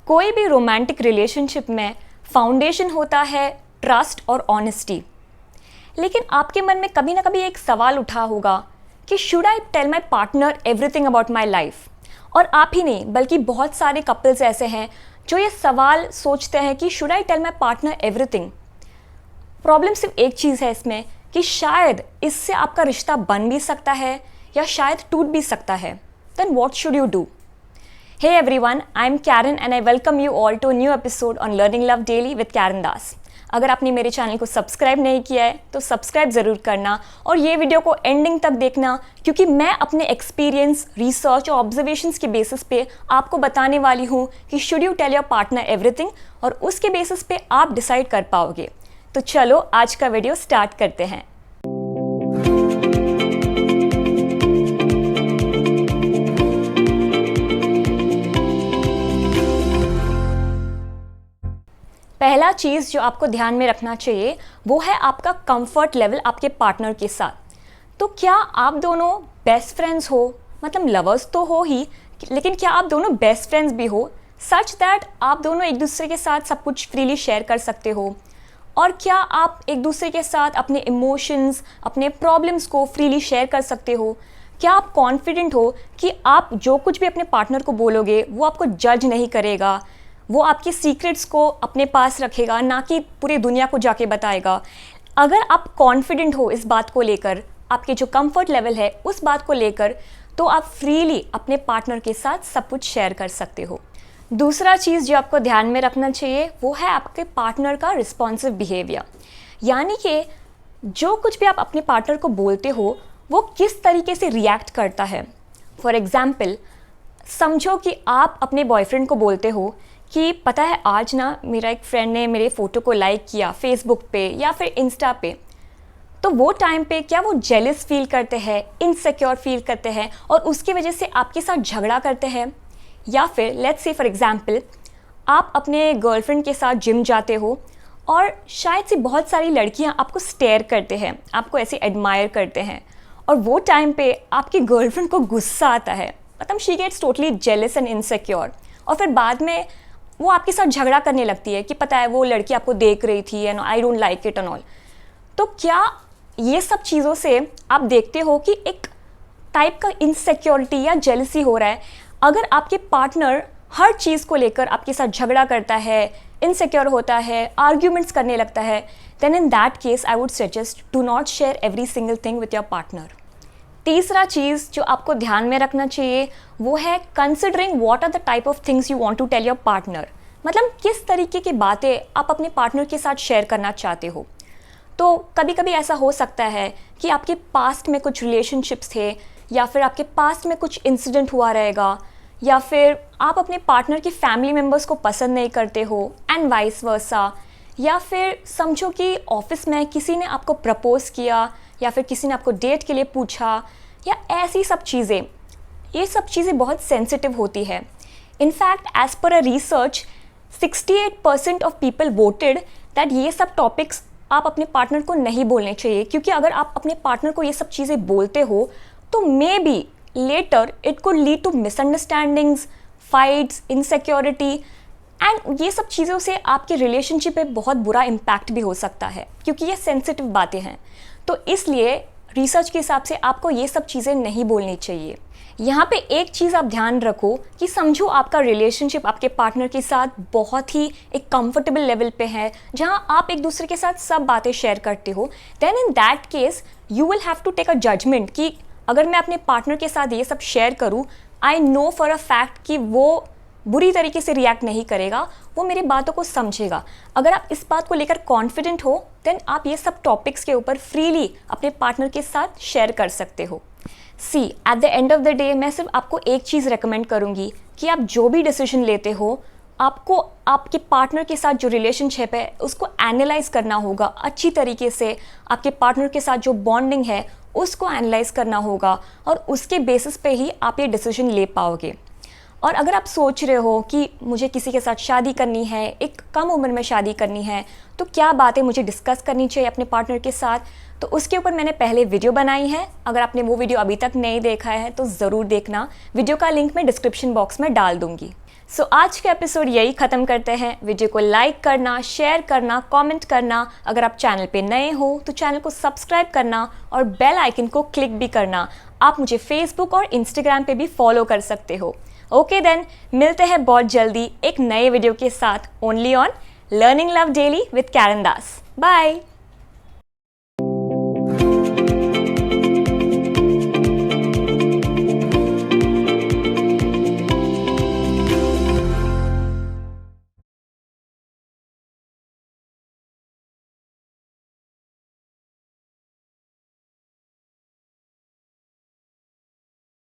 कोई भी romantic relationship में फाउंडेशन होता है ट्रस्ट और ऑनेस्टी। लेकिन आपके मन में कभी ना कभी एक सवाल उठा होगा कि should I tell my partner everything about my life. और आप ही नहीं बल्कि बहुत सारे कपल्स ऐसे हैं जो ये सवाल सोचते हैं कि should I tell my partner everything. Problem सिर्फ एक चीज़ है इसमें कि शायद इससे आपका रिश्ता बन भी सकता है या शायद टूट भी सकता है। Then what should you do? Hey everyone, I'm Karen and I welcome you all to a new episode on Learning Love Daily with Karen Das। अगर आपने मेरे चैनल को सब्सक्राइब नहीं किया है तो सब्सक्राइब ज़रूर करना और ये वीडियो को एंडिंग तक देखना, क्योंकि मैं अपने एक्सपीरियंस, रिसर्च और ऑब्जर्वेशंस के बेसिस पे आपको बताने वाली हूँ कि should you tell your partner everything, और उसके बेसिस पे आप डिसाइड कर पाओगे। तो चलो आज का वीडियो स्टार्ट करते हैं। पहला चीज़ जो आपको ध्यान में रखना चाहिए वो है आपका कंफर्ट लेवल आपके पार्टनर के साथ। तो क्या आप दोनों बेस्ट फ्रेंड्स हो, मतलब लवर्स तो हो ही, लेकिन क्या आप दोनों बेस्ट फ्रेंड्स भी हो सच दैट आप दोनों एक दूसरे के साथ सब कुछ फ्रीली शेयर कर सकते हो? और क्या आप एक दूसरे के साथ अपने इमोशंस, अपने प्रॉब्लम्स को फ्रीली शेयर कर सकते हो? क्या आप कॉन्फिडेंट हो कि आप जो कुछ भी अपने पार्टनर को बोलोगे वो आपको जज नहीं करेगा, वो आपके सीक्रेट्स को अपने पास रखेगा, ना कि पूरी दुनिया को जाके बताएगा? अगर आप कॉन्फिडेंट हो इस बात को लेकर, आपके जो कंफर्ट लेवल है उस बात को लेकर, तो आप फ्रीली अपने पार्टनर के साथ सब कुछ शेयर कर सकते हो। दूसरा चीज़ जो आपको ध्यान में रखना चाहिए वो है आपके पार्टनर का रिस्पॉन्सिव बिहेवियर। यानी कि जो कुछ भी आप अपने पार्टनर को बोलते हो वो किस तरीके से रिएक्ट करता है। फॉर एग्ज़ाम्पल, समझो कि आप अपने बॉयफ्रेंड को बोलते हो कि पता है आज ना मेरा एक फ्रेंड ने मेरे फ़ोटो को लाइक किया फेसबुक पे या फिर इंस्टा पे। तो वो टाइम पे क्या वो जेलस फील करते हैं, इनसिक्योर फील करते हैं और उसकी वजह से आपके साथ झगड़ा करते हैं? या फिर लेट्स से फॉर एग्ज़ाम्पल, आप अपने गर्लफ्रेंड के साथ जिम जाते हो और शायद से बहुत सारी लड़कियां आपको स्टेयर करते हैं, आपको ऐसे एडमायर करते हैं, और वो टाइम पे आपकी गर्लफ्रेंड को गुस्सा आता है, मतलब she gets totally jealous and insecure, और फिर बाद में वो आपके साथ झगड़ा करने लगती है कि पता है वो लड़की आपको देख रही थी and I don't like it and all. तो क्या ये सब चीज़ों से आप देखते हो कि एक टाइप का इनसिक्योरिटी या जेलसी हो रहा है? अगर आपके पार्टनर हर चीज़ को लेकर आपके साथ झगड़ा करता है, इनसिक्योर होता है, आर्ग्यूमेंट्स करने लगता है, then in that case I would suggest do not share every single thing with your partner. तीसरा चीज़ जो आपको ध्यान में रखना चाहिए वो है considering what are the type of things you want to tell your partner. मतलब किस तरीके की बातें आप अपने पार्टनर के साथ शेयर करना चाहते हो। तो कभी कभी ऐसा हो सकता है कि आपके पास्ट में कुछ रिलेशनशिप्स थे, या फिर आपके पास्ट में कुछ इंसिडेंट हुआ रहेगा, या फिर आप अपने पार्टनर के फैमिली मेम्बर्स को पसंद नहीं करते हो एंड वाइस वर्सा, या फिर समझो कि ऑफिस में किसी ने आपको प्रपोज किया या फिर किसी ने आपको डेट के लिए पूछा, या ऐसी सब चीज़ें। ये सब चीज़ें बहुत सेंसिटिव होती है। In fact as per a research 68% of people voted that ये सब टॉपिक्स आप अपने पार्टनर को नहीं बोलने चाहिए, क्योंकि अगर आप अपने पार्टनर को ये सब चीज़ें बोलते हो तो maybe later it could lead to misunderstandings, fights, insecurity, and ये सब चीज़ों से आपके रिलेशनशिप पे बहुत बुरा इम्पैक्ट भी हो सकता है, क्योंकि ये सेंसिटिव बातें हैं। तो इसलिए रिसर्च के हिसाब से आपको ये सब चीज़ें नहीं बोलनी चाहिए। यहाँ पे एक चीज़ आप ध्यान रखो कि समझो आपका रिलेशनशिप आपके पार्टनर के साथ बहुत ही एक कंफर्टेबल लेवल पे है, जहाँ आप एक दूसरे के साथ सब बातें शेयर करते हो। Then in that case you will have to take a judgement कि अगर मैं अपने पार्टनर के साथ ये सब शेयर करूँ, I know for a fact कि वो बुरी तरीके से रिएक्ट नहीं करेगा, वो मेरी बातों को समझेगा। अगर आप इस बात को लेकर कॉन्फिडेंट हो देन आप ये सब टॉपिक्स के ऊपर फ्रीली अपने पार्टनर के साथ शेयर कर सकते हो। See at the end of the day मैं सिर्फ आपको एक चीज़ रेकमेंड करूँगी कि आप जो भी डिसीजन लेते हो, आपको आपके पार्टनर के साथ जो रिलेशनशिप है उसको एनालाइज करना होगा अच्छी तरीके से। आपके पार्टनर के साथ जो बॉन्डिंग है उसको एनालाइज करना होगा, और उसके बेसिस पे ही आप ये डिसीजन ले पाओगे। और अगर आप सोच रहे हो कि मुझे किसी के साथ शादी करनी है, एक कम उम्र में शादी करनी है, तो क्या बातें मुझे डिस्कस करनी चाहिए अपने पार्टनर के साथ, तो उसके ऊपर मैंने पहले वीडियो बनाई है। अगर आपने वो वीडियो अभी तक नहीं देखा है तो ज़रूर देखना, वीडियो का लिंक मैं डिस्क्रिप्शन बॉक्स में डाल दूँगी। सो आज का एपिसोड यही ख़त्म करते हैं। वीडियो को लाइक करना, शेयर करना, कमेंट करना, अगर आप चैनल पे नए हो तो चैनल को सब्सक्राइब करना और बेल आइकन को क्लिक भी करना। आप मुझे फेसबुक और इंस्टाग्राम पे भी फॉलो कर सकते हो। ओके देन, मिलते हैं बहुत जल्दी एक नए वीडियो के साथ, only on learning love daily with Karan Das. Bye.